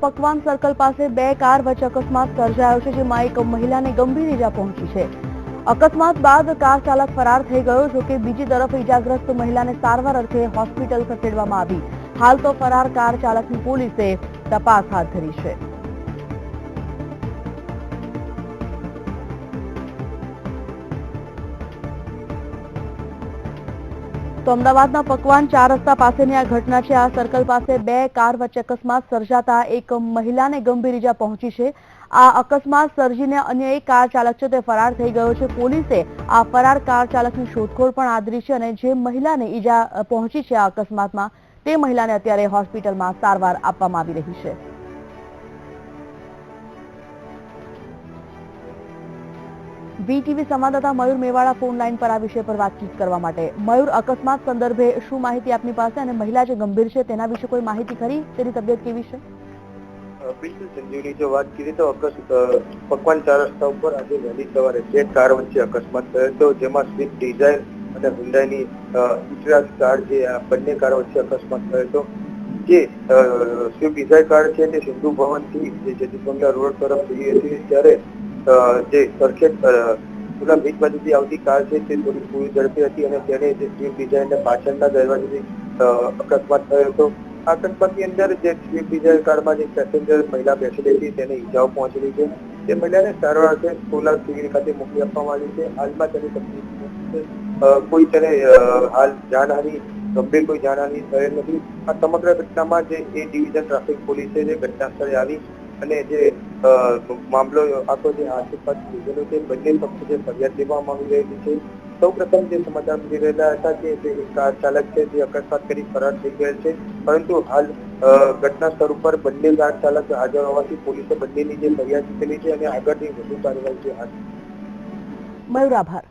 પકવાન circle પાસે બે car વચ્ચે અકસ્માત સર્જાયો છે, જેમાં એક મહિલાને ગંભીર ઈજા પહોંચી છે। અકસ્માત બાદ કાર ચાલક ફરાર થઈ ગયો, જો કે બીજી તરફ ઈજાગ્રસ્ત મહિલાને સારવાર અર્થે હોસ્પિટલ ખસેડવામાં આવી। હાલ તો ફરાર કાર ચાલકની પોલીસે તપાસ હાથ ધરી છે। તો અમદાવાદના પકવાન 4 રસ્તા પાસેની આ ઘટના છે। આ સર્કલ પાસે બે કાર વચ્ચે અકસ્માત સર્જાતા એક મહિલાને ગંભીર ઈજા પહોંચી છે। આ અકસ્માત સર્જીને અન્ય એક કાર ચાલક છે તે ફરાર થઈ ગયો છે। પોલીસે આ ફરાર કાર ચાલકની શોધખોળ પણ આદરી છે અને જે મહિલાને ઈજા પહોંચી છે આ અકસ્માતમાં તે મહિલાને અત્યારે હોસ્પિટલમાં સારવાર આપવામાં આવી રહી છે। વીટીવી સંવાદદાતા મયુર મેવાડા ફોન લાઈન પર આ વિષય પર વાતચીત કરવા માટે। મયુર, અકસ્માત સંદર્ભે શું માહિતી આપની પાસે અને મહિલા જે ગંભીર છે તેના વિશે કોઈ માહિતી ખરી? તેની તબિયત કેવી છે? બિલકુલ સંજીવની, જો વાત કરીએ તો પકવાન 4 રસ્તા ઉપર આજે વહેલી સવારે બે કાર વચ્ચે અકસ્માત થયો હતો, જેમાં સ્વિફ્ટ ડિઝાયર અને હુન્ડાઈની ઇટરાસ કાર જે આ બંને કાર વચ્ચે અકસ્માત થયો હતો। જે સ્વિફ્ટ ડિઝાયર કાર છે તે સિંધુ ભવનથી જગદીશ બંગલા રોડ તરફ જઈ હતી, ત્યારે જે સરખેજ પુરા બીચ બાજુથી આવતી કાર છે તે થોડી પૂરી ઝડપી હતી અને તેને જે સ્વિફ્ટ ડિઝાયરને પાછળના દરવાજેથી અકસ્માત થયો હતો। આ અકસ્માતની અંદર જે સ્વિફ્ટ ડિઝાયર કારમાં જે પેસેન્જર મહિલા બેસેલી હતી તેને ઈજાઓ પહોંચેલી છે। તે મહિલાને સારવાર અર્થે સોલા સિવિલ ખાતે મોકલી આપવામાં આવી છે। હાલમાં તેની તકલીફ કોઈ તેને હાલ જાનહાની ગંભીર કોઈ જાનહાની થયેલ નથી। આ સમગ્ર ઘટનામાં જે એ ડિવિઝન ટ્રાફિક પોલીસે જે ઘટના સ્થળે આવી અને જે મામલો આખો જે આસપાસ લીધેલો છે, બંને પક્ષ જે ફરિયાદ લેવામાં આવી રહેલી છે। સૌપ્રથમ જે સમાચાર મળી રહેલા હતા કે જે કાર ચાલક છે જે અકસ્માત કરી ફરાર થઈ ગયેલ છે, પરંતુ હાલ ઘટના સ્થળ ઉપર બંને કાર ચાલક હાજર હોવાથી પોલીસે બંનેની જે ફરિયાદ લીધેલી છે અને આગળની વધુ કાર્યવાહી હાથ ધરી છે। મયુર, આભાર।